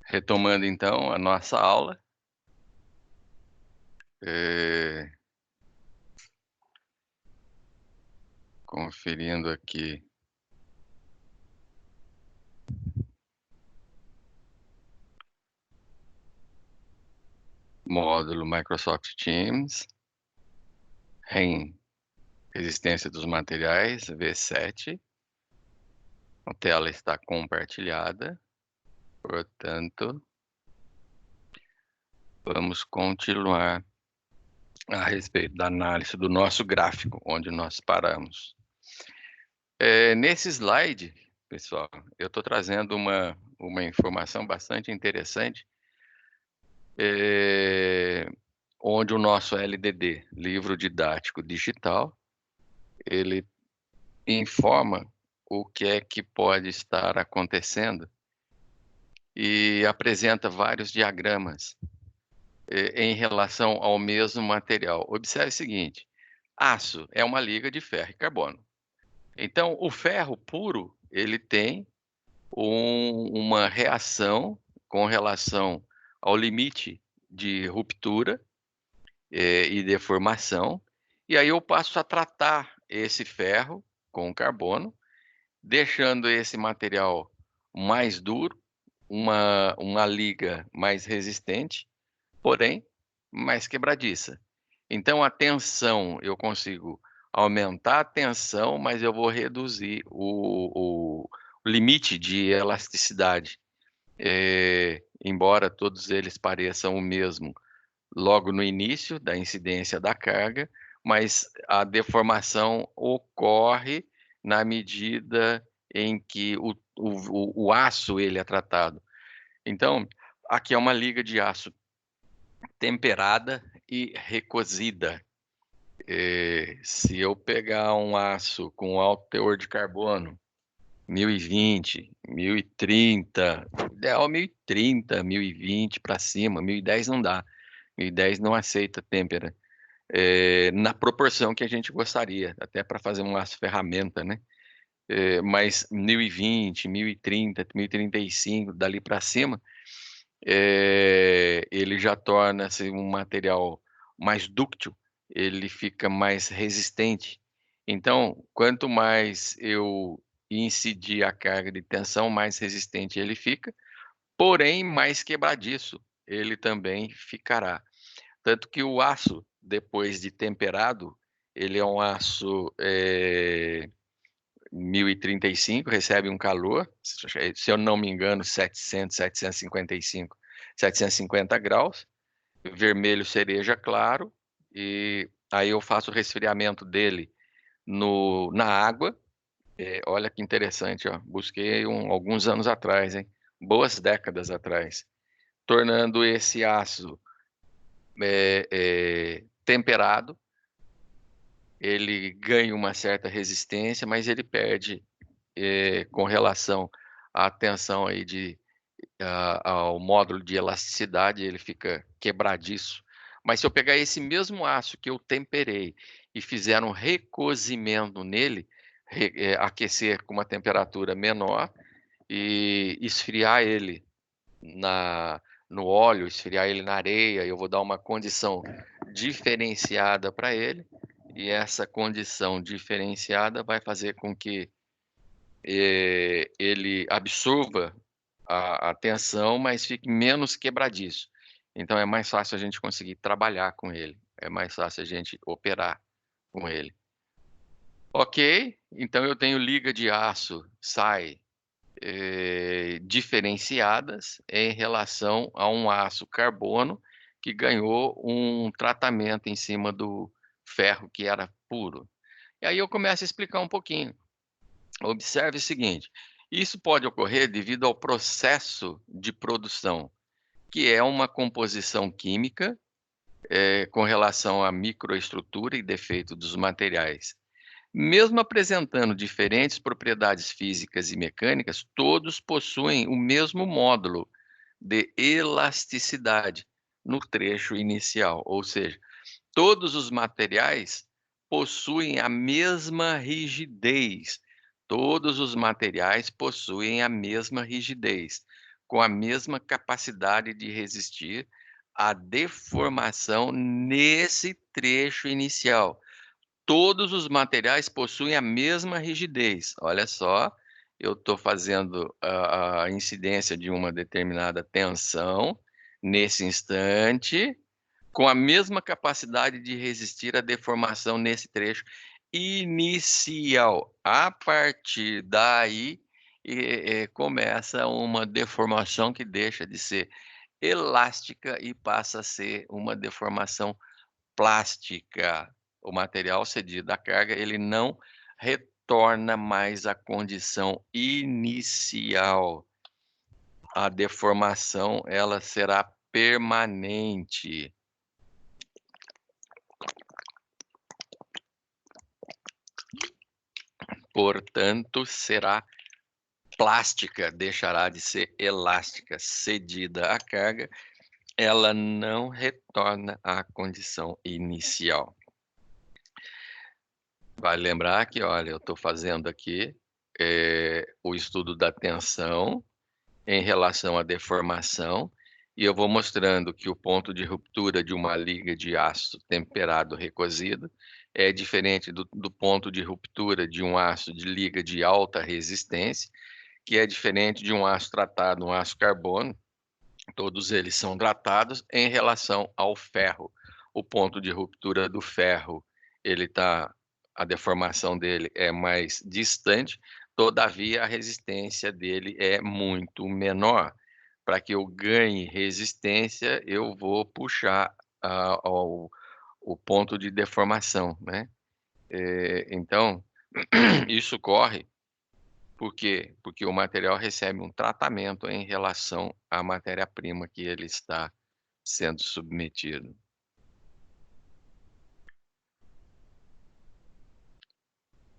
Retomando então a nossa aula, conferindo aqui módulo Microsoft Teams, REM, resistência dos materiais, V7. A tela está compartilhada, portanto, vamos continuar a respeito da análise do nosso gráfico, onde nós paramos. Nesse slide, pessoal, eu estou trazendo uma informação bastante interessante, onde o nosso LDD, Livro Didático Digital, ele informa o que é que pode estar acontecendo e apresenta vários diagramas em relação ao mesmo material. Observe o seguinte: aço é uma liga de ferro e carbono. Então, o ferro puro, ele tem uma reação com relação ao limite de ruptura e deformação, e aí eu passo a tratar esse ferro com carbono, deixando esse material mais duro, uma liga mais resistente, porém mais quebradiça. Então a tensão, eu consigo aumentar a tensão, mas eu vou reduzir o limite de elasticidade. Embora todos eles pareçam o mesmo logo no início da incidência da carga, mas a deformação ocorre na medida em que o aço ele é tratado. Então, aqui é uma liga de aço temperada e recozida. Se eu pegar um aço com alto teor de carbono, 1020, 1030, ideal 1030, 1020 para cima, 1010 não dá. 1010 não aceita têmpera, na proporção que a gente gostaria, até para fazer um aço ferramenta, né? Mas 1020, 1030, 1035, dali para cima, ele já torna-se um material mais dúctil, ele fica mais resistente. Então, quanto mais eu incidir a carga de tensão, mais resistente ele fica, porém mais quebradiço ele também ficará. Tanto que o aço, depois de temperado, ele é um aço 1035, recebe um calor, se eu não me engano, 700, 755, 750 graus, vermelho cereja claro, e aí eu faço o resfriamento dele na água. Olha que interessante, ó, busquei alguns anos atrás, hein? Boas décadas atrás, tornando esse aço temperado, ele ganha uma certa resistência, mas ele perde com relação à tensão aí ao módulo de elasticidade, ele fica quebradiço. Mas se eu pegar esse mesmo aço que eu temperei e fizer um recozimento nele, aquecer com uma temperatura menor e esfriar ele no óleo, esfriar ele na areia, eu vou dar uma condição diferenciada para ele, e essa condição diferenciada vai fazer com que ele absorva a tensão, mas fique menos quebradiço. Então é mais fácil a gente conseguir trabalhar com ele, é mais fácil a gente operar com ele. Ok, então eu tenho liga de aço, sai diferenciadas em relação a um aço carbono que ganhou um tratamento em cima do ferro que era puro. E aí eu começo a explicar um pouquinho. Observe o seguinte: isso pode ocorrer devido ao processo de produção, que é uma composição química com relação à microestrutura e defeito dos materiais. Mesmo apresentando diferentes propriedades físicas e mecânicas, todos possuem o mesmo módulo de elasticidade no trecho inicial, ou seja, todos os materiais possuem a mesma rigidez Todos os materiais possuem a mesma rigidez, com a mesma capacidade de resistir à deformação nesse trecho inicial. Todos os materiais possuem a mesma rigidez. Olha só, eu estou fazendo a incidência de uma determinada tensão nesse instante, com a mesma capacidade de resistir à deformação nesse trecho inicial. A partir daí, começa uma deformação que deixa de ser elástica e passa a ser uma deformação plástica. O material cedido à carga, ele não retorna mais à condição inicial. A deformação, ela será permanente. Portanto, será plástica, deixará de ser elástica. Cedida à carga, ela não retorna à condição inicial. Vale lembrar que, olha, eu estou fazendo aqui o estudo da tensão em relação à deformação, e eu vou mostrando que o ponto de ruptura de uma liga de aço temperado recosido é diferente do ponto de ruptura de um aço de liga de alta resistência, que é diferente de um aço tratado, um aço carbono. Todos eles são tratados em relação ao ferro. O ponto de ruptura do ferro, a deformação dele é mais distante, todavia a resistência dele é muito menor. Para que eu ganhe resistência, eu vou puxar o ponto de deformação, né? Então, isso ocorre por quê? Porque o material recebe um tratamento em relação à matéria-prima que ele está sendo submetido.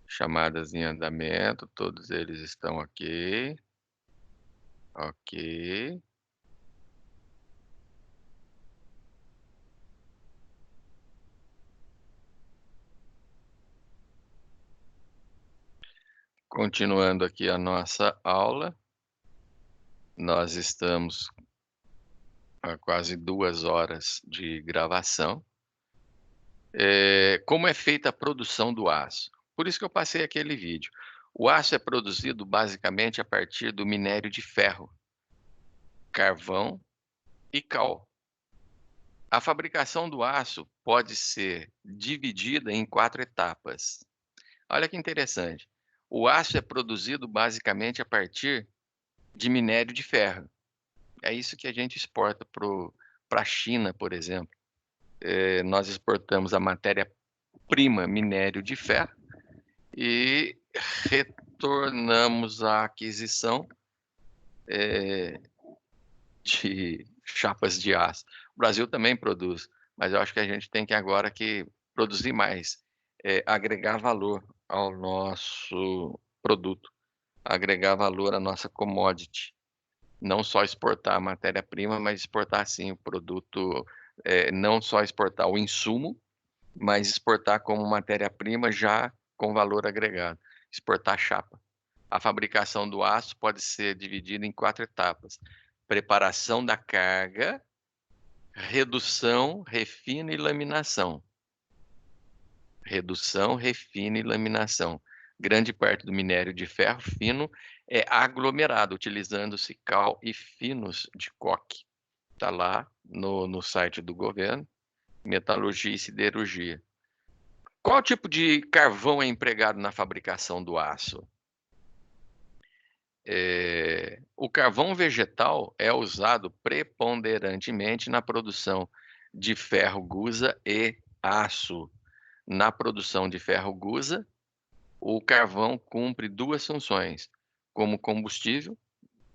Chamadas em andamento, todos eles estão aqui. Ok. Continuando aqui a nossa aula, nós estamos a quase 2 horas de gravação. Como é feita a produção do aço? Por isso que eu passei aquele vídeo. O aço é produzido basicamente a partir do minério de ferro, carvão e cal. A fabricação do aço pode ser dividida em 4 etapas. Olha que interessante. O aço é produzido basicamente a partir de minério de ferro. É isso que a gente exporta para a China, por exemplo. Nós exportamos a matéria-prima, minério de ferro, e retornamos à aquisição de chapas de aço. O Brasil também produz, mas eu acho que a gente tem que agora produzir mais, agregar valor ao nosso produto, agregar valor à nossa commodity. Não só exportar a matéria-prima, mas exportar sim o produto, não só exportar o insumo, mas exportar como matéria-prima já com valor agregado, exportar chapa. A fabricação do aço pode ser dividida em 4 etapas: preparação da carga, redução, refino e laminação. Redução, refino e laminação. Grande parte do minério de ferro fino é aglomerado, utilizando-se cal e finos de coque. Está lá no site do governo, metalurgia e siderurgia. Qual tipo de carvão é empregado na fabricação do aço? O carvão vegetal é usado preponderantemente na produção de ferro gusa e aço. Na produção de ferro gusa, o carvão cumpre 2 funções: como combustível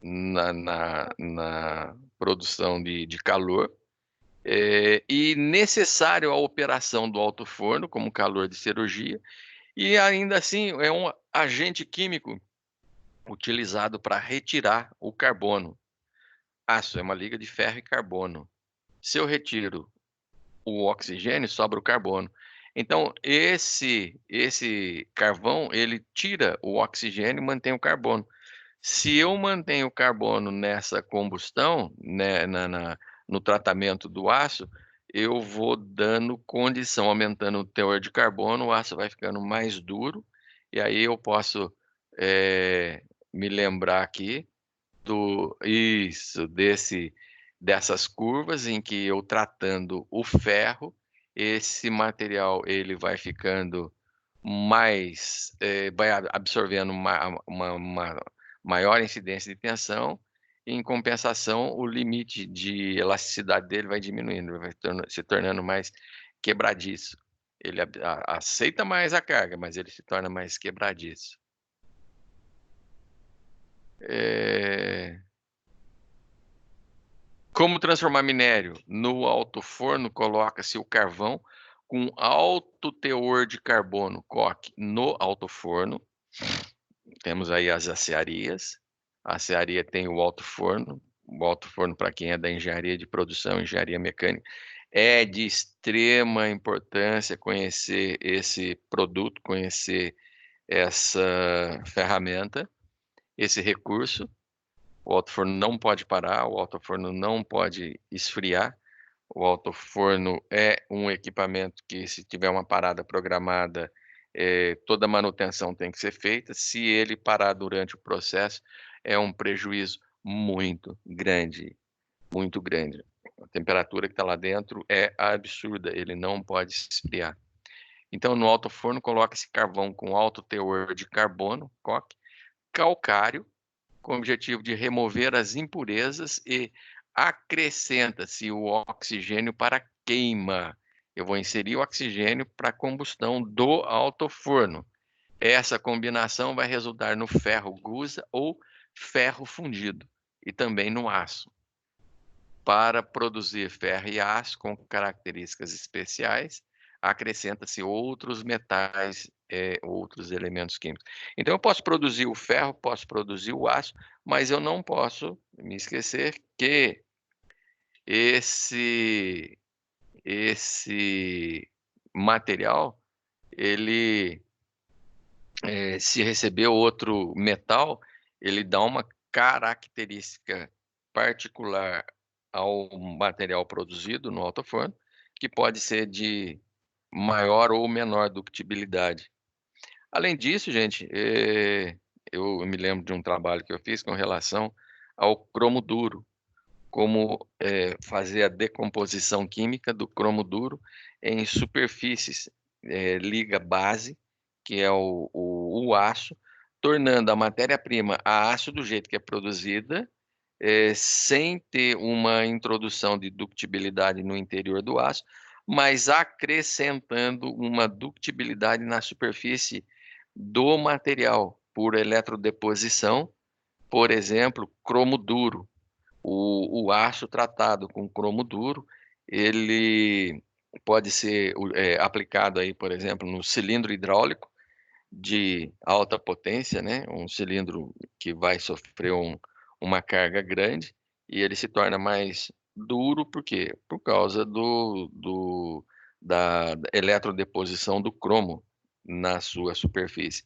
na produção de calor, e necessário à operação do alto forno, como calor de cirurgia, e ainda assim é um agente químico utilizado para retirar o carbono. Aço é uma liga de ferro e carbono. Se eu retiro o oxigênio, sobra o carbono. Então, esse carvão, ele tira o oxigênio e mantém o carbono. Se eu mantenho o carbono nessa combustão, né, no tratamento do aço, eu vou dando condição, aumentando o teor de carbono, o aço vai ficando mais duro, e aí eu posso me lembrar aqui dessas curvas em que eu tratando o ferro, esse material ele vai ficando mais, vai absorvendo uma maior incidência de tensão, e em compensação o limite de elasticidade dele vai diminuindo, vai se tornando mais quebradiço. Ele aceita mais a carga, mas ele se torna mais quebradiço. Como transformar minério? No alto forno, coloca-se o carvão com alto teor de carbono, coque, no alto forno. Temos aí as acearias. A acearia tem o alto forno. O alto forno, para quem é da engenharia de produção, engenharia mecânica, é de extrema importância conhecer esse produto, conhecer essa ferramenta, esse recurso. O alto forno não pode parar, o alto forno não pode esfriar. O alto forno é um equipamento que, se tiver uma parada programada, toda manutenção tem que ser feita. Se ele parar durante o processo, é um prejuízo muito grande, muito grande. A temperatura que está lá dentro é absurda, ele não pode esfriar. Então, no alto forno, coloca-se carvão com alto teor de carbono, coque, calcário, com o objetivo de remover as impurezas, e acrescenta-se o oxigênio para queima. Eu vou inserir o oxigênio para a combustão do alto forno. Essa combinação vai resultar no ferro gusa ou ferro fundido, e também no aço. Para produzir ferro e aço com características especiais, acrescenta-se outros metais, outros elementos químicos. Então, eu posso produzir o ferro, posso produzir o aço, mas eu não posso me esquecer que esse material, ele, se receber outro metal, ele dá uma característica particular ao material produzido no alto forno, que pode ser de maior ou menor ductibilidade. Além disso, gente, eu me lembro de um trabalho que eu fiz com relação ao cromo duro, como fazer a decomposição química do cromo duro em superfícies, liga base, que é o aço, tornando a matéria-prima a aço do jeito que é produzida, sem ter uma introdução de ductibilidade no interior do aço, mas acrescentando uma ductibilidade na superfície do material por eletrodeposição, por exemplo, cromo duro. O aço tratado com cromo duro, ele pode ser aplicado aí, por exemplo, no cilindro hidráulico de alta potência, né? Um cilindro que vai sofrer uma carga grande, e ele se torna mais duro, por quê? Por causa da eletrodeposição do cromo na sua superfície.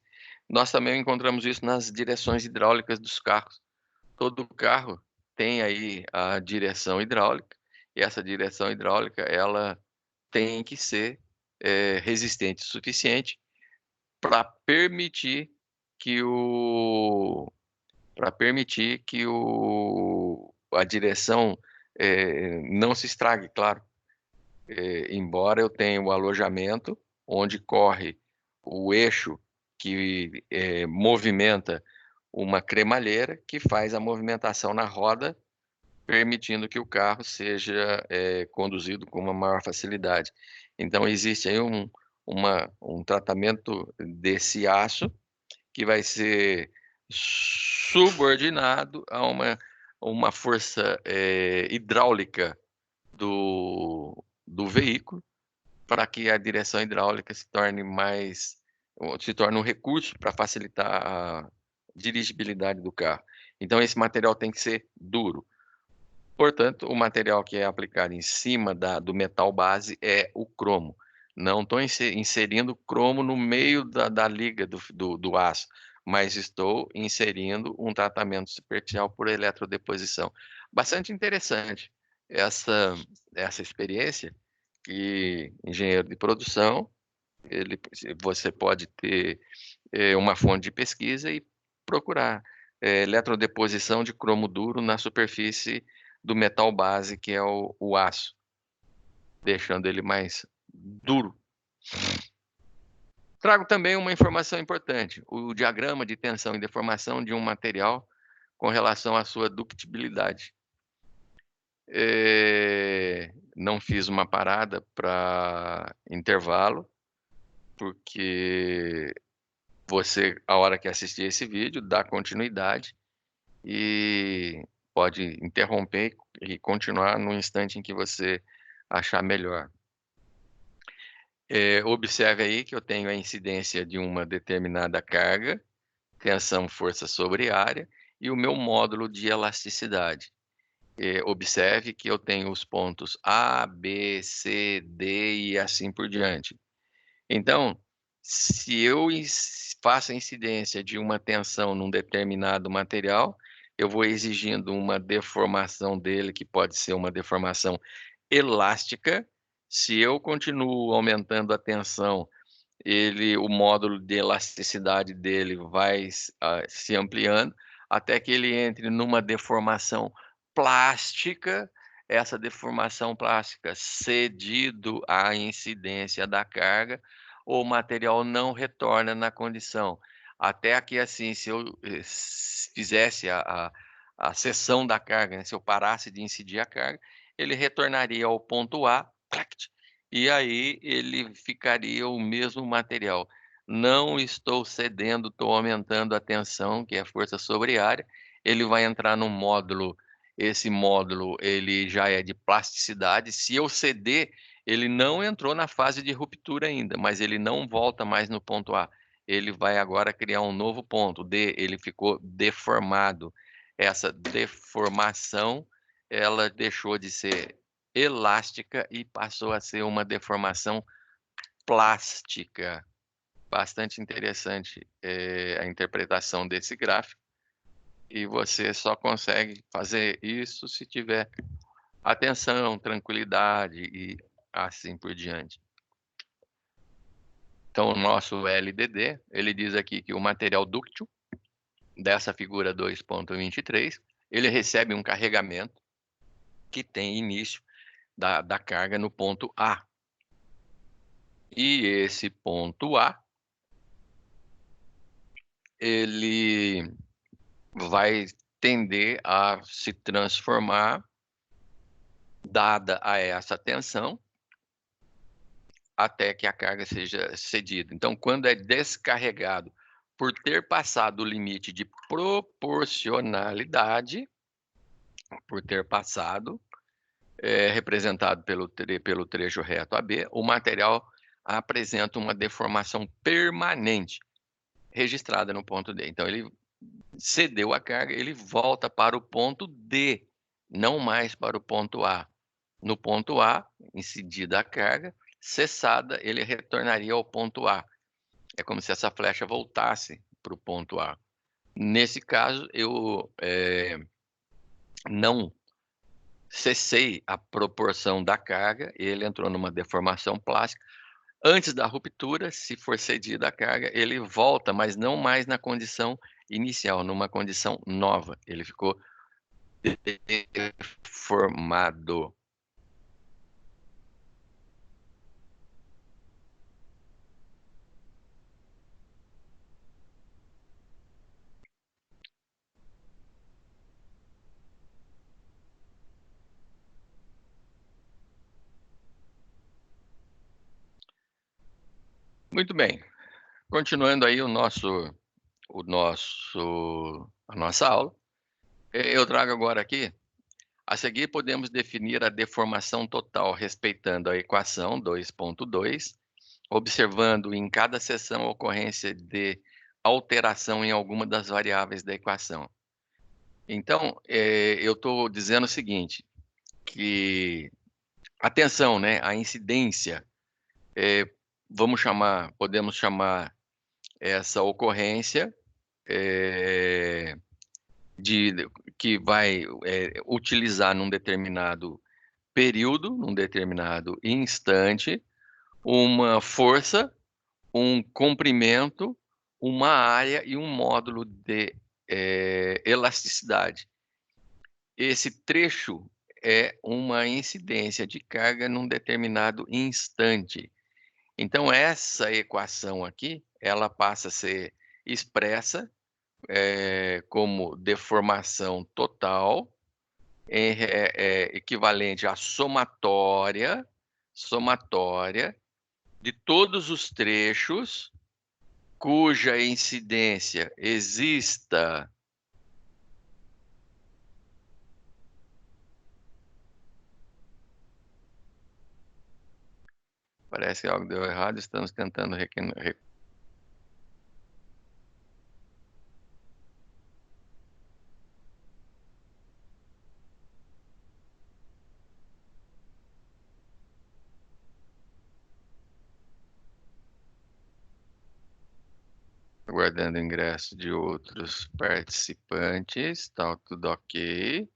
Nós também encontramos isso nas direções hidráulicas dos carros. Todo carro tem aí a direção hidráulica, e essa direção hidráulica, ela tem que ser resistente o suficiente para permitir que a direção não se estrague, claro. Embora eu tenha o alojamento onde corre o eixo que movimenta uma cremalheira, que faz a movimentação na roda, permitindo que o carro seja conduzido com uma maior facilidade. Então, existe aí um tratamento desse aço que vai ser subordinado a uma força hidráulica do veículo, para que a direção hidráulica se torne um recurso para facilitar a dirigibilidade do carro. Então, esse material tem que ser duro. Portanto, o material que é aplicado em cima do metal base é o cromo. Não estou inserindo cromo no meio da liga do aço, mas estou inserindo um tratamento superficial por eletrodeposição. Bastante interessante essa experiência, que engenheiro de produção, você pode ter uma fonte de pesquisa e procurar eletrodeposição de cromo duro na superfície do metal base, que é o aço, deixando ele mais duro. Trago também uma informação importante: o diagrama de tensão e deformação de um material com relação à sua ductibilidade. Não fiz uma parada para intervalo, porque você, a hora que assistir esse vídeo, dá continuidade e pode interromper e continuar no instante em que você achar melhor. Observe aí que eu tenho a incidência de uma determinada carga, tensão, força sobre área, e o meu módulo de elasticidade. Observe que eu tenho os pontos A, B, C, D e assim por diante. Então, se eu faço a incidência de uma tensão num determinado material, eu vou exigindo uma deformação dele, que pode ser uma deformação elástica. Se eu continuo aumentando a tensão, o módulo de elasticidade dele vai se ampliando até que ele entre numa deformação plástica. Essa deformação plástica, cedido à incidência da carga, o material não retorna na condição. Até que, assim, se eu fizesse a cessão da carga, né, se eu parasse de incidir a carga, ele retornaria ao ponto A, e aí ele ficaria o mesmo material. Não estou cedendo, estou aumentando a tensão, que é a força sobre área. Ele vai entrar no módulo, esse módulo ele já é de plasticidade. Se eu ceder, ele não entrou na fase de ruptura ainda, mas ele não volta mais no ponto A. Ele vai agora criar um novo ponto, D, ele ficou deformado. Essa deformação, ela deixou de ser elástica e passou a ser uma deformação plástica. Bastante interessante a interpretação desse gráfico, e você só consegue fazer isso se tiver atenção, tranquilidade e assim por diante. Então, o nosso LDD, ele diz aqui que o material dúctil dessa figura 2.23, ele recebe um carregamento que tem início da carga no ponto A. E esse ponto A, ele vai tender a se transformar, dada a essa tensão, até que a carga seja cedida. Então, quando é descarregado por ter passado o limite de proporcionalidade, representado pelo trecho reto AB, o material apresenta uma deformação permanente, registrada no ponto D. Então, ele cedeu a carga, ele volta para o ponto D, não mais para o ponto A. No ponto A, incidida a carga, cessada, ele retornaria ao ponto A. É como se essa flecha voltasse para o ponto A. Nesse caso, eu não cessei a proporção da carga, ele entrou numa deformação plástica. Antes da ruptura, se for cedida a carga, ele volta, mas não mais na condição inicial, numa condição nova. Ele ficou deformado. Muito bem. Continuando aí a nossa aula, eu trago agora aqui. A seguir, podemos definir a deformação total respeitando a equação 2.2, observando em cada seção a ocorrência de alteração em alguma das variáveis da equação. Então, eu estou dizendo o seguinte, que atenção, né, a incidência podemos chamar essa ocorrência que vai utilizar num determinado período, num determinado instante, uma força, um comprimento, uma área e um módulo de elasticidade. Esse trecho é uma incidência de carga num determinado instante. Então, essa equação aqui, ela passa a ser expressa como deformação total, equivalente à somatória de todos os trechos cuja incidência exista. Parece que algo deu errado, estamos tentando aguardando o ingresso de outros participantes. Está tudo ok.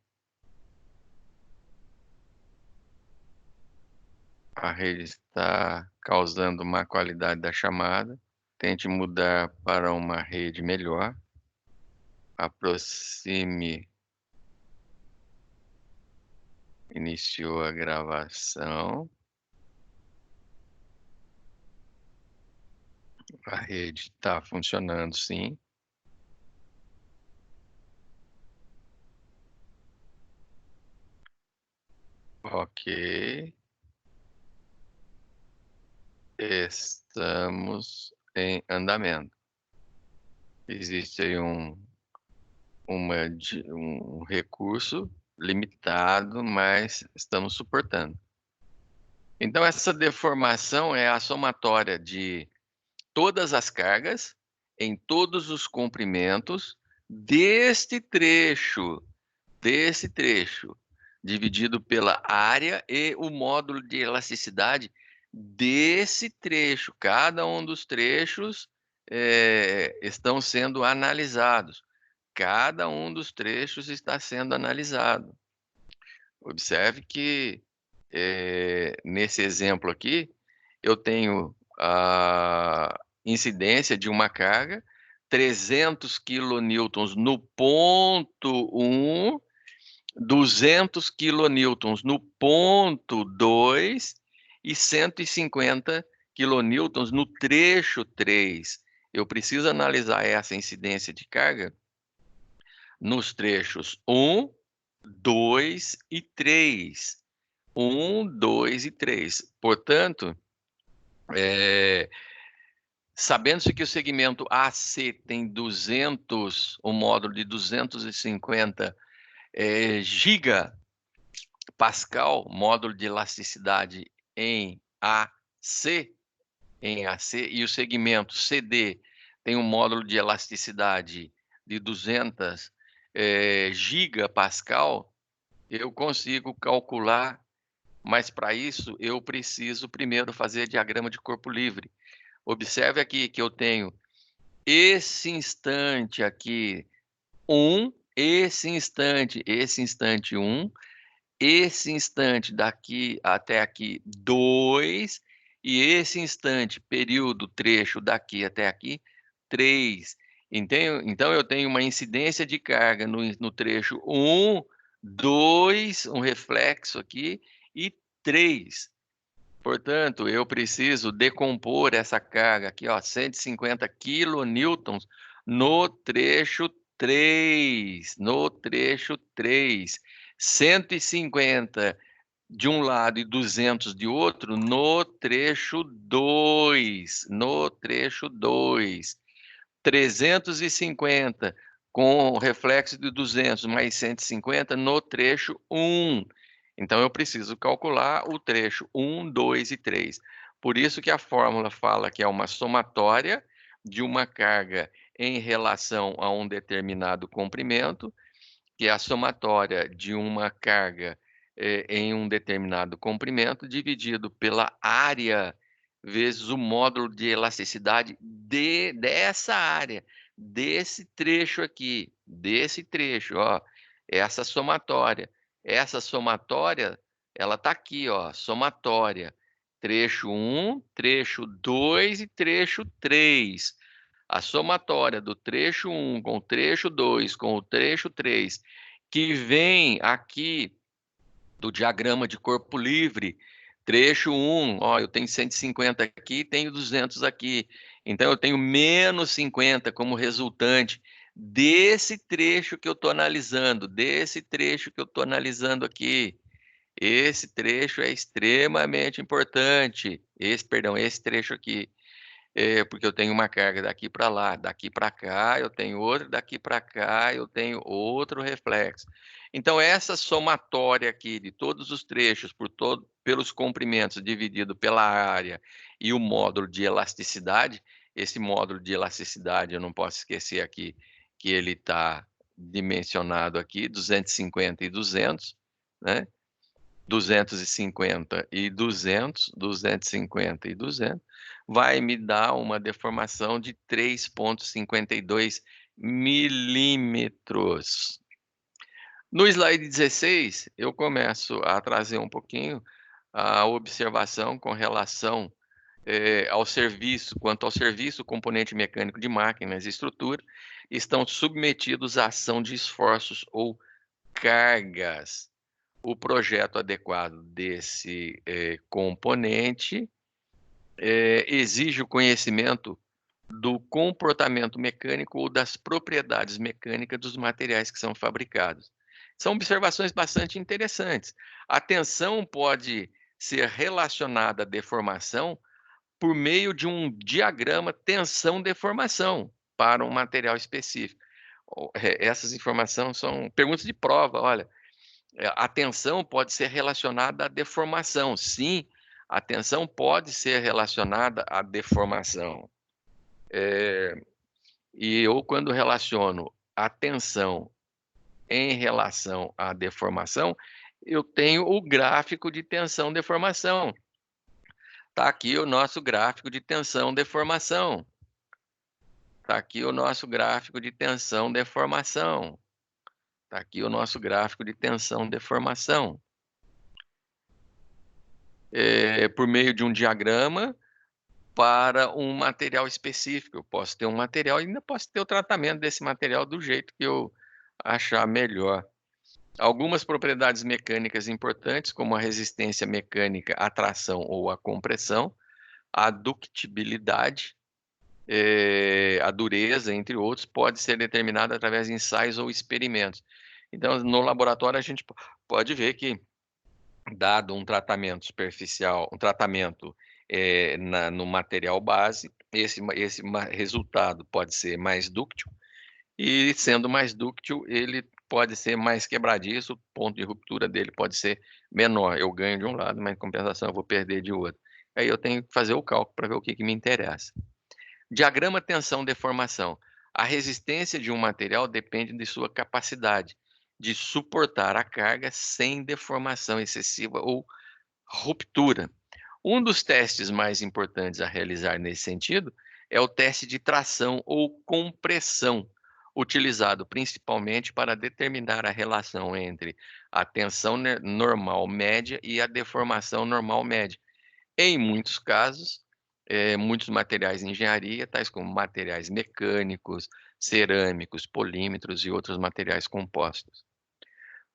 A rede está causando má qualidade da chamada. Tente mudar para uma rede melhor. Aproxime. Iniciou a gravação. A rede está funcionando, sim. Ok. Estamos em andamento. Existe aí um recurso limitado, mas estamos suportando. Então, essa deformação é a somatória de todas as cargas em todos os comprimentos deste trecho, dividido pela área e o módulo de elasticidade desse trecho. Cada um dos trechos estão sendo analisados. Cada um dos trechos está sendo analisado. Observe que, nesse exemplo aqui, eu tenho a incidência de uma carga, 300 quilonewtons no ponto 1, 200 quilonewtons no ponto 2 e 150 quilonewtons no trecho 3. Eu preciso analisar essa incidência de carga nos trechos 1, 2 e 3. 1, 2 e 3. Portanto, sabendo-se que o segmento AC tem 200, um módulo de 250 gigapascal, módulo de elasticidade em AC, e o segmento CD tem um módulo de elasticidade de 200 gigapascal, eu consigo calcular, mas para isso eu preciso primeiro fazer diagrama de corpo livre. Observe aqui que eu tenho esse instante aqui 1, esse instante 1, esse instante daqui até aqui 2, e esse instante, período, trecho daqui até aqui 3. Então eu tenho uma incidência de carga no trecho 1, 2, um reflexo aqui, e 3. Portanto, eu preciso decompor essa carga aqui, ó, 150 quilonewtons no trecho 3, 150 de um lado e 200 de outro no trecho 2, 350 com reflexo de 200 mais 150 no trecho 1. Então, eu preciso calcular o trecho 1, 2 e 3. Por isso que a fórmula fala que é uma somatória de uma carga em relação a um determinado comprimento, que é a somatória de uma carga em um determinado comprimento dividido pela área vezes o módulo de elasticidade dessa área, desse trecho aqui, desse trecho, ó, essa somatória. Essa somatória, ela está aqui, ó, somatória. Trecho 1, trecho 2 e trecho 3. A somatória do trecho 1 com o trecho 2 com o trecho 3, que vem aqui do diagrama de corpo livre, trecho 1, ó, eu tenho 150 aqui, tenho 200 aqui. Então, eu tenho menos 50 como resultante desse trecho que eu estou analisando, desse trecho que eu estou analisando aqui. Esse trecho é extremamente importante. Esse trecho aqui. Porque eu tenho uma carga daqui para lá, daqui para cá, eu tenho outra, daqui para cá, eu tenho outro reflexo. Então, essa somatória aqui de todos os trechos pelos comprimentos dividido pela área e o módulo de elasticidade, esse módulo de elasticidade, eu não posso esquecer aqui que ele está dimensionado aqui, 250 e 200, né? 250 e 200, 250 e 200, vai me dar uma deformação de 3,52 milímetros. No slide 16, eu começo a trazer um pouquinho a observação com relação ao serviço, quanto ao serviço, componente mecânico de máquinas e estrutura, estão submetidos à ação de esforços ou cargas. O projeto adequado desse componente exige o conhecimento do comportamento mecânico ou das propriedades mecânicas dos materiais que são fabricados. São observações bastante interessantes. A tensão pode ser relacionada à deformação por meio de um diagrama tensão-deformação para um material específico. Essas informações são perguntas de prova, olha. A tensão pode ser relacionada à deformação. Sim, a tensão pode ser relacionada à deformação. E eu, quando relaciono a tensão em relação à deformação, eu tenho o gráfico de tensão-deformação. Está aqui o nosso gráfico de tensão-deformação. Está aqui o nosso gráfico de tensão-deformação. Está aqui o nosso gráfico de tensão-deformação. Por meio de um diagrama para um material específico. Eu posso ter um material e ainda posso ter o tratamento desse material do jeito que eu achar melhor. Algumas propriedades mecânicas importantes, como a resistência mecânica à tração ou à compressão, a ductibilidade, a dureza, entre outros, pode ser determinada através de ensaios ou experimentos. Então, no laboratório, a gente pode ver que, dado um tratamento superficial, um tratamento no material base, esse resultado pode ser mais dúctil, e sendo mais dúctil, ele pode ser mais quebradiço, o ponto de ruptura dele pode ser menor. Eu ganho de um lado, mas em compensação eu vou perder de outro. Aí eu tenho que fazer o cálculo para ver o que me interessa. Diagrama tensão-deformação. A resistência de um material depende de sua capacidade de suportar a carga sem deformação excessiva ou ruptura. Um dos testes mais importantes a realizar nesse sentido é o teste de tração ou compressão, utilizado principalmente para determinar a relação entre a tensão normal média e a deformação normal média. Em muitos casos, muitos materiais de engenharia, tais como materiais mecânicos, cerâmicos, polímetros e outros materiais compostos.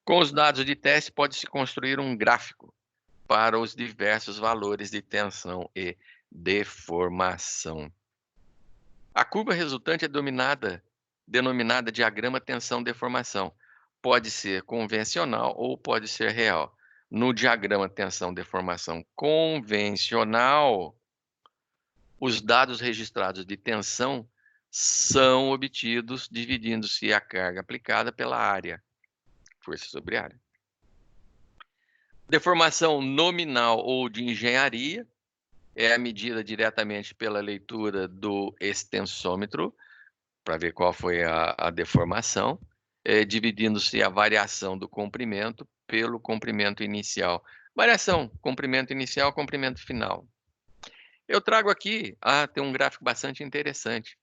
Com os dados de teste, pode-se construir um gráfico para os diversos valores de tensão e deformação. A curva resultante é denominada diagrama tensão-deformação. Pode ser convencional ou pode ser real. No diagrama tensão-deformação convencional, os dados registrados de tensão são obtidos dividindo-se a carga aplicada pela área, força sobre área. Deformação nominal ou de engenharia é medida diretamente pela leitura do extensômetro, para ver qual foi a deformação, dividindo-se a variação do comprimento pelo comprimento inicial. Variação, comprimento inicial, comprimento final. Eu trago aqui, tem um gráfico bastante interessante,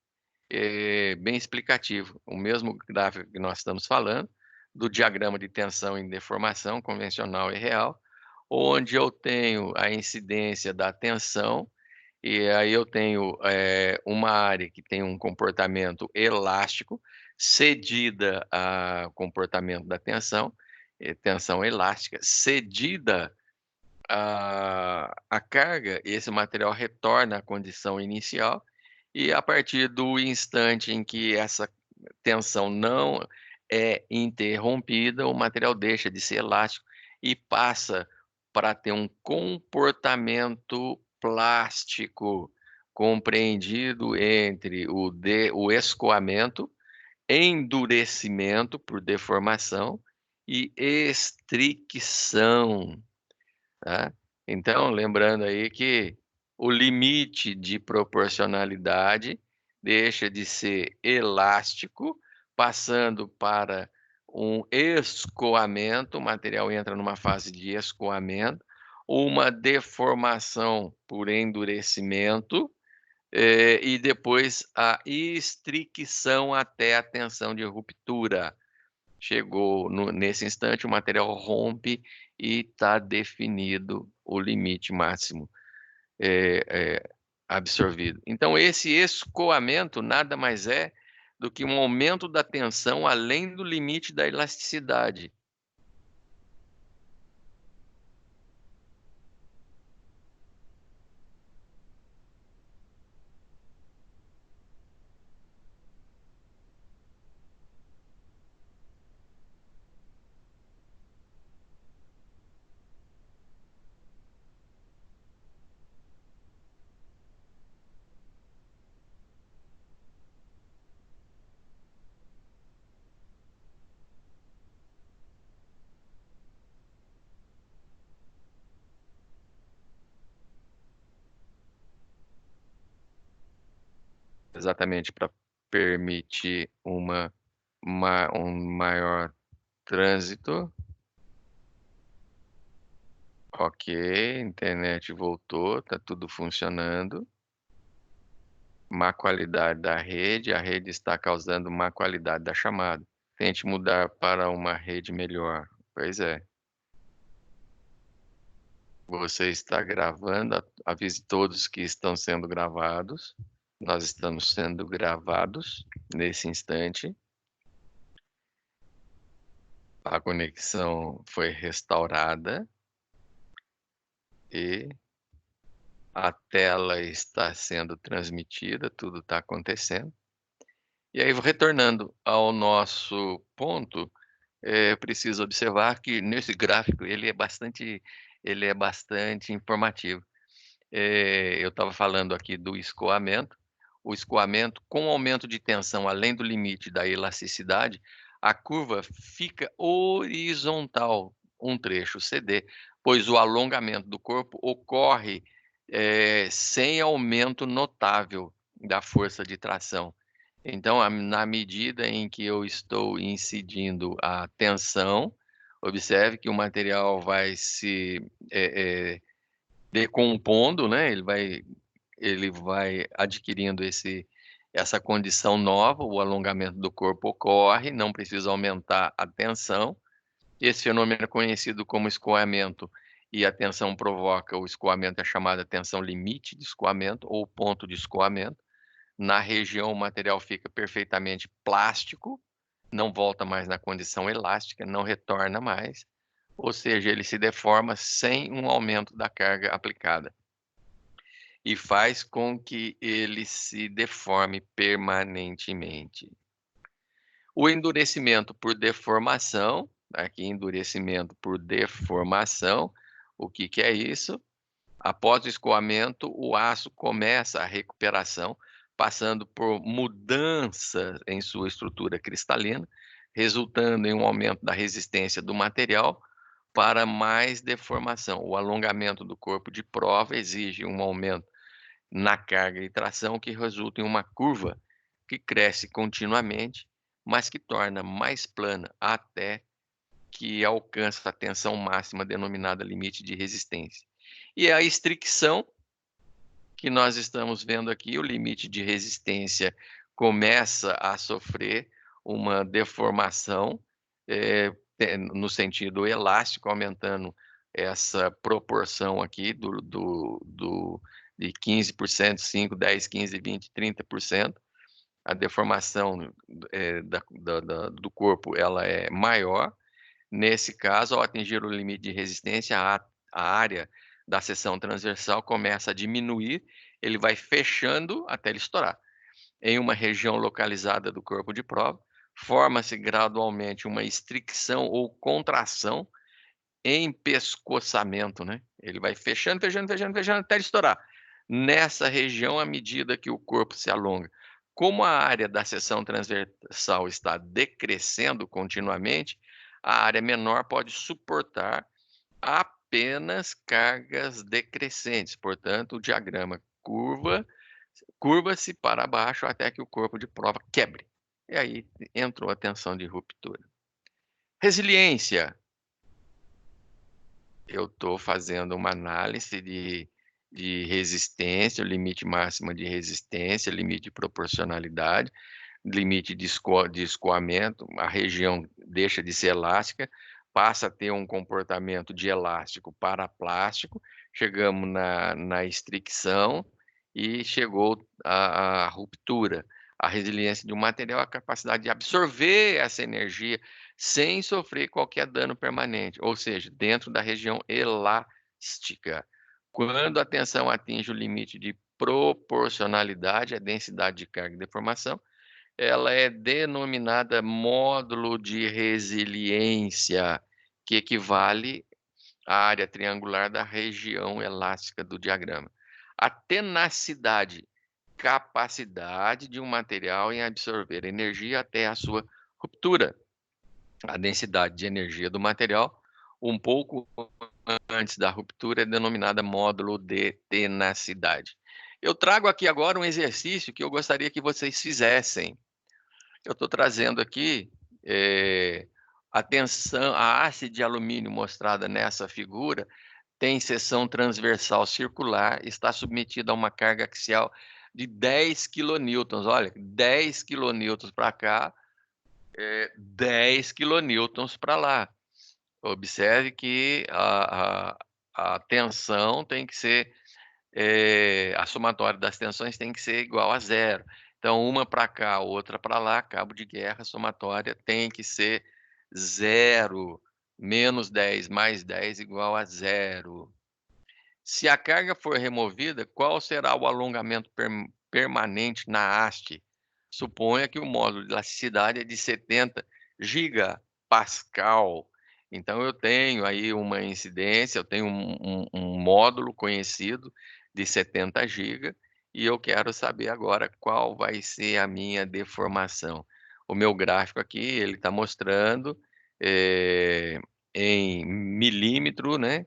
bem explicativo. O mesmo gráfico que nós estamos falando, do diagrama de tensão em deformação convencional e real, onde eu tenho a incidência da tensão, e aí eu tenho uma área que tem um comportamento elástico, cedida ao comportamento da tensão, tensão elástica, cedida a carga, esse material retorna à condição inicial, e a partir do instante em que essa tensão não é interrompida, o material deixa de ser elástico e passa para ter um comportamento plástico, compreendido entre o escoamento, endurecimento por deformação e estricção. Tá? Então, lembrando aí que o limite de proporcionalidade deixa de ser elástico, passando para um escoamento, o material entra numa fase de escoamento, uma deformação por endurecimento, e depois a estricção até a tensão de ruptura. Chegou nesse instante, o material rompe e está definido o limite máximo absorvido. Então, esse escoamento nada mais é do que um aumento da tensão além do limite da elasticidade. Exatamente para permitir um maior trânsito. Ok, internet voltou, está tudo funcionando. Má qualidade da rede, a rede está causando má qualidade da chamada. Tente mudar para uma rede melhor. Pois é. Você está gravando, avise todos que estão sendo gravados. Nós estamos sendo gravados nesse instante. A conexão foi restaurada e a tela está sendo transmitida, tudo está acontecendo. E aí, retornando ao nosso ponto, preciso observar que nesse gráfico ele é bastante informativo. Eu estava falando aqui do escoamento. O escoamento, com aumento de tensão além do limite da elasticidade, a curva fica horizontal, um trecho CD, pois o alongamento do corpo ocorre sem aumento notável da força de tração. Então, na medida em que eu estou incidindo a tensão, observe que o material vai se decompondo, né? Ele vai adquirindo essa condição nova, o alongamento do corpo ocorre, não precisa aumentar a tensão. Esse fenômeno é conhecido como escoamento, e a tensão provoca o escoamento, é chamada tensão limite de escoamento ou ponto de escoamento. Na região, o material fica perfeitamente plástico, não volta mais na condição elástica, não retorna mais, ou seja, ele se deforma sem um aumento da carga aplicada e faz com que ele se deforme permanentemente. O endurecimento por deformação, aqui endurecimento por deformação, o que que é isso? Após o escoamento, o aço começa a recuperação, passando por mudanças em sua estrutura cristalina, resultando em um aumento da resistência do material para mais deformação. O alongamento do corpo de prova exige um aumento na carga e tração, que resulta em uma curva que cresce continuamente, mas que torna mais plana até que alcança a tensão máxima denominada limite de resistência. E a estricção, que nós estamos vendo aqui, o limite de resistência começa a sofrer uma deformação, no sentido elástico, aumentando essa proporção aqui de 15%, 5, 10, 15, 20, 30%. A deformação do corpo ela é maior. Nesse caso, ao atingir o limite de resistência, a área da seção transversal começa a diminuir, ele vai fechando até ele estourar. Em uma região localizada do corpo de prova, forma-se gradualmente uma estricção ou contração, empescoçamento, né? Ele vai fechando, fechando, fechando, fechando até ele estourar. Nessa região, à medida que o corpo se alonga. Como a área da seção transversal está decrescendo continuamente, a área menor pode suportar apenas cargas decrescentes. Portanto, o diagrama curva-se para baixo até que o corpo de prova quebre. E aí entrou a tensão de ruptura. Resiliência. Eu estou fazendo uma análise de resistência, o limite máximo de resistência, limite de proporcionalidade, limite de escoamento, a região deixa de ser elástica, passa a ter um comportamento de elástico para plástico, chegamos na estricção e chegou a ruptura. A resiliência de um material é a capacidade de absorver essa energia sem sofrer qualquer dano permanente, ou seja, dentro da região elástica. Quando a tensão atinge o limite de proporcionalidade, a densidade de carga e deformação, ela é denominada módulo de resiliência, que equivale à área triangular da região elástica do diagrama. A tenacidade, capacidade de um material em absorver energia até a sua ruptura. A densidade de energia do material, um pouco antes da ruptura, é denominada módulo de tenacidade. Eu trago aqui agora um exercício que eu gostaria que vocês fizessem. Eu estou trazendo aqui a tensão, a haste de alumínio mostrada nessa figura tem seção transversal circular, está submetida a uma carga axial de 10 kN. Olha, 10 kN para cá, 10 kN para lá. Observe que a tensão tem que ser, a somatória das tensões tem que ser igual a zero. Então, uma para cá, outra para lá, cabo de guerra, a somatória tem que ser zero. Menos 10 mais 10 igual a zero. Se a carga for removida, qual será o alongamento permanente na haste? Suponha que o módulo de elasticidade é de 70 gigapascal. Então, eu tenho aí uma incidência, eu tenho um módulo conhecido de 70 giga, e eu quero saber agora qual vai ser a minha deformação. O meu gráfico aqui, ele está mostrando em milímetro, né?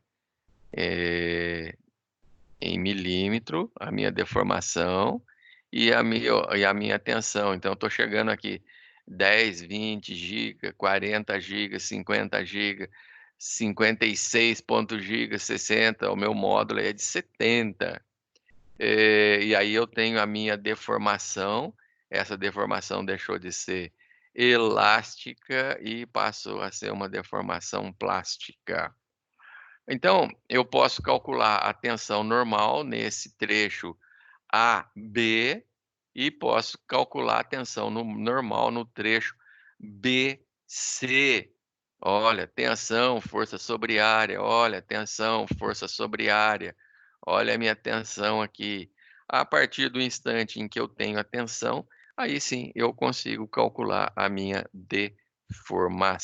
Em milímetro, a minha deformação e a minha tensão. Então, eu estou chegando aqui 10, 20 GB, 40 GB, 50 GB, 56 GB, 60, o meu módulo é de 70. E aí eu tenho a minha deformação, essa deformação deixou de ser elástica e passou a ser uma deformação plástica. Então, eu posso calcular a tensão normal nesse trecho AB e posso calcular a tensão normal no trecho BC. Olha, tensão, força sobre área. Olha, tensão, força sobre área. Olha a minha tensão aqui. A partir do instante em que eu tenho a tensão, aí sim eu consigo calcular a minha deformação.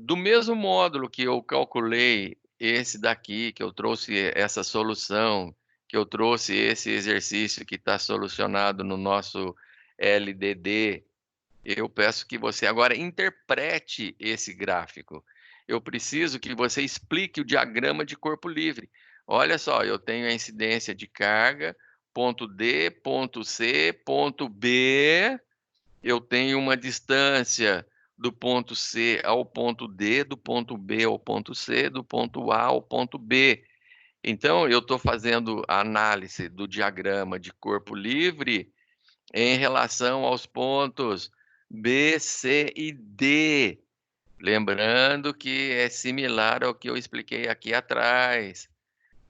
Do mesmo módulo que eu calculei esse daqui, que eu trouxe essa solução, que eu trouxe esse exercício que está solucionado no nosso LDD, eu peço que você agora interprete esse gráfico. Eu preciso que você explique o diagrama de corpo livre. Olha só, eu tenho a incidência de carga, ponto D, ponto C, ponto B, eu tenho uma distância do ponto C ao ponto D, do ponto B ao ponto C, do ponto A ao ponto B. Então, eu estou fazendo a análise do diagrama de corpo livre em relação aos pontos B, C e D. Lembrando que é similar ao que eu expliquei aqui atrás.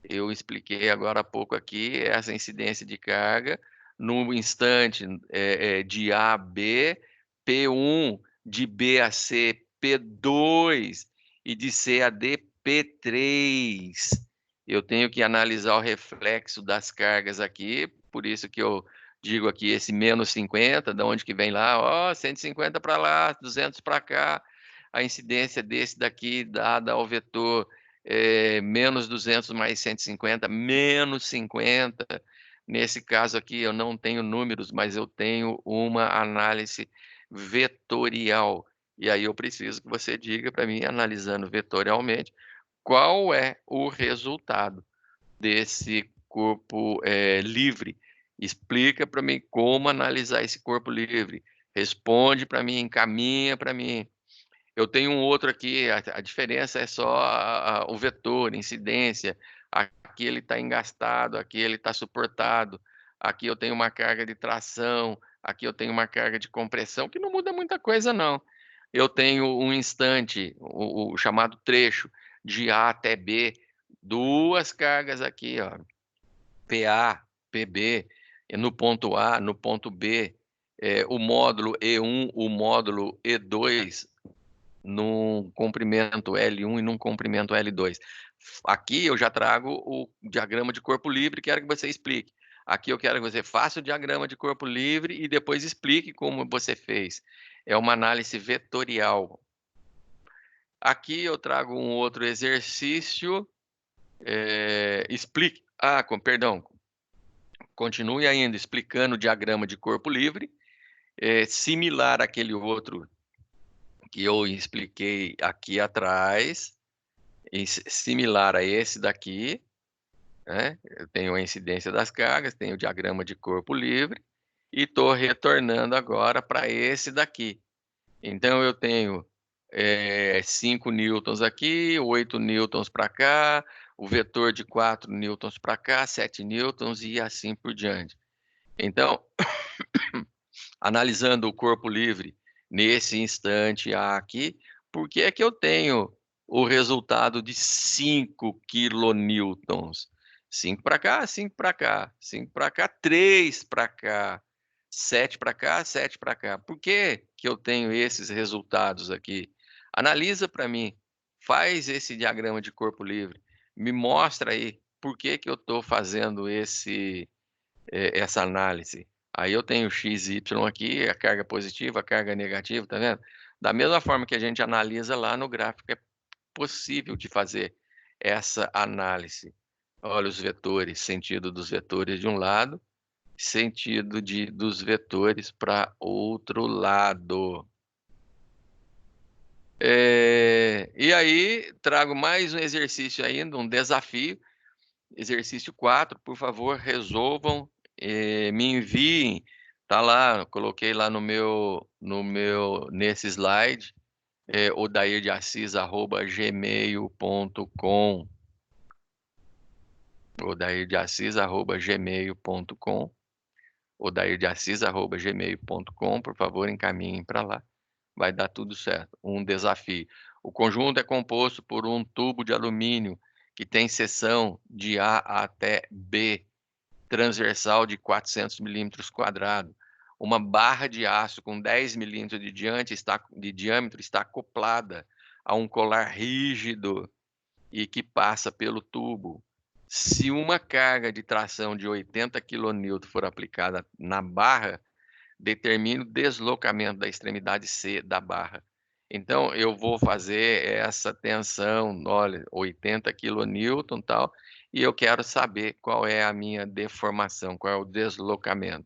Eu expliquei agora há pouco aqui essa incidência de carga no instante de A a B, P1, de B a C, P2 e de C a D, P3. Eu tenho que analisar o reflexo das cargas aqui, por isso que eu digo aqui esse menos 50, de onde que vem lá, ó, 150 para lá, 200 para cá, a incidência desse daqui dada ao vetor menos 200 mais 150, menos 50. Nesse caso aqui, eu não tenho números, mas eu tenho uma análise vetorial. E aí eu preciso que você diga para mim, analisando vetorialmente, qual é o resultado desse corpo livre. Explica para mim como analisar esse corpo livre. Responde para mim, encaminha para mim. Eu tenho um outro aqui, a diferença é só o vetor, incidência. Aqui ele está engastado, aqui ele está suportado. Aqui eu tenho uma carga de tração, aqui eu tenho uma carga de compressão, que não muda muita coisa, não. Eu tenho um instante, o chamado trecho, de A até B, duas cargas aqui, ó, PA, PB, no ponto A, no ponto B, o módulo E1, o módulo E2, num comprimento L1 e num comprimento L2. Aqui eu já trago o diagrama de corpo livre, quero que você explique. Aqui eu quero que você faça o diagrama de corpo livre e depois explique como você fez. É uma análise vetorial. Aqui eu trago um outro exercício. Explique. Perdão. Continue ainda explicando o diagrama de corpo livre, similar àquele outro que eu expliquei aqui atrás, similar a esse daqui, né? Eu tenho a incidência das cargas, tenho o diagrama de corpo livre e estou retornando agora para esse daqui. Então, eu tenho 5 newtons aqui, 8 newtons para cá, o vetor de 4 newtons para cá, 7 newtons e assim por diante. Então, analisando o corpo livre nesse instante aqui, por que é que eu tenho o resultado de 5 quilonewtons? 5 para cá, 5 para cá, 5 para cá, 3 para cá, 7 para cá, 7 para cá. Por que que eu tenho esses resultados aqui? Analisa para mim, faz esse diagrama de corpo livre, me mostra aí por que que eu estou fazendo essa análise. Aí eu tenho x, y aqui, a carga positiva, a carga negativa, tá vendo? Da mesma forma que a gente analisa lá no gráfico, é possível de fazer essa análise. Olha os vetores, sentido dos vetores de um lado, sentido dos vetores para outro lado. E aí, trago mais um exercício ainda, um desafio. Exercício 4, por favor, resolvam, me enviem. Tá lá, coloquei lá nesse slide, odairdeassis@gmail.com, odairdeassis@gmail.com, odairdeassis@gmail.com, por favor, encaminhem para lá. Vai dar tudo certo. Um desafio. O conjunto é composto por um tubo de alumínio que tem seção de A até B, transversal de 400 milímetros quadrados. Uma barra de aço com 10 milímetros de diâmetro está acoplada a um colar rígido e que passa pelo tubo. Se uma carga de tração de 80 kN for aplicada na barra, determine o deslocamento da extremidade C da barra. Então, eu vou fazer essa tensão, olha, 80 kN e tal, e eu quero saber qual é a minha deformação, qual é o deslocamento.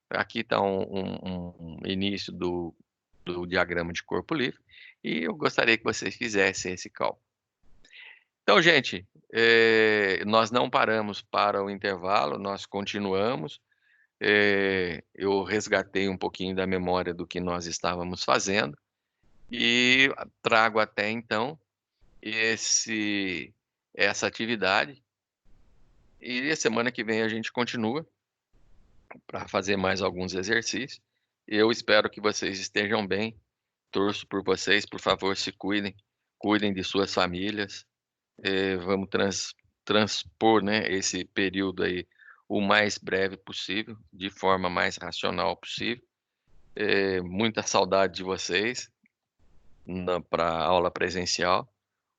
Aqui está um início do diagrama de corpo livre, e eu gostaria que vocês fizessem esse cálculo. Então, gente, nós não paramos para o intervalo, nós continuamos. Eu resgatei um pouquinho da memória do que nós estávamos fazendo e trago até então essa atividade E a semana que vem a gente continua para fazer mais alguns exercícios. Eu espero que vocês estejam bem. Torço por vocês, por favor, se cuidem, cuidem de suas famílias. Vamos transpor, né, esse período aí o mais breve possível, de forma mais racional possível. Muita saudade de vocês para a aula presencial.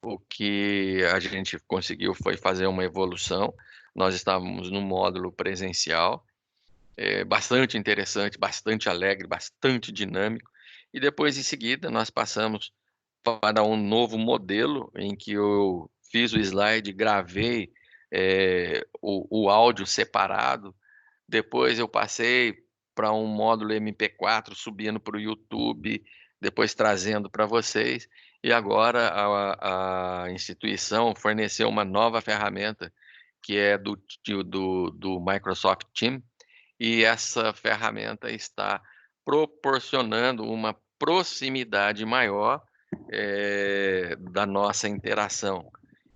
O que a gente conseguiu foi fazer uma evolução. Nós estávamos no módulo presencial, bastante interessante, bastante alegre, bastante dinâmico. E depois, em seguida, nós passamos para um novo modelo em que eu fiz o slide, gravei o áudio separado. Depois eu passei para um módulo MP4, subindo para o YouTube, depois trazendo para vocês. E agora a instituição forneceu uma nova ferramenta que é do Microsoft Teams, e essa ferramenta está proporcionando uma proximidade maior da nossa interação.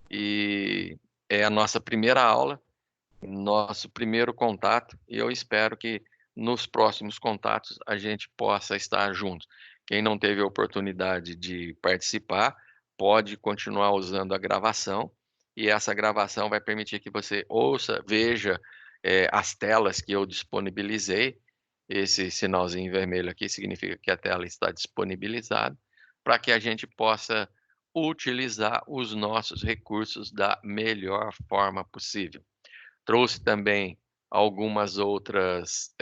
E é a nossa primeira aula, nosso primeiro contato, e eu espero que nos próximos contatos a gente possa estar juntos. Quem não teve a oportunidade de participar, pode continuar usando a gravação, e essa gravação vai permitir que você ouça, veja as telas que eu disponibilizei. Esse sinalzinho vermelho aqui significa que a tela está disponibilizada, para que a gente possa utilizar os nossos recursos da melhor forma possível. Trouxe também algumas outras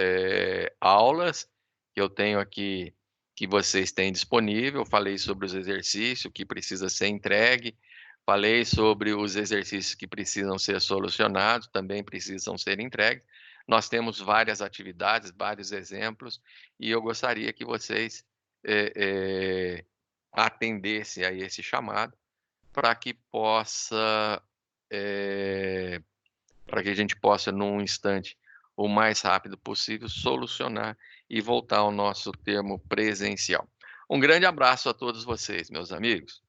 aulas que eu tenho aqui, que vocês têm disponível. Falei sobre os exercícios que precisa ser entregue, falei sobre os exercícios que precisam ser solucionados, também precisam ser entregues. Nós temos várias atividades, vários exemplos, e eu gostaria que vocês atendessem a esse chamado para que possa para que a gente possa, num instante, o mais rápido possível, solucionar e voltar ao nosso termo presencial. Um grande abraço a todos vocês, meus amigos.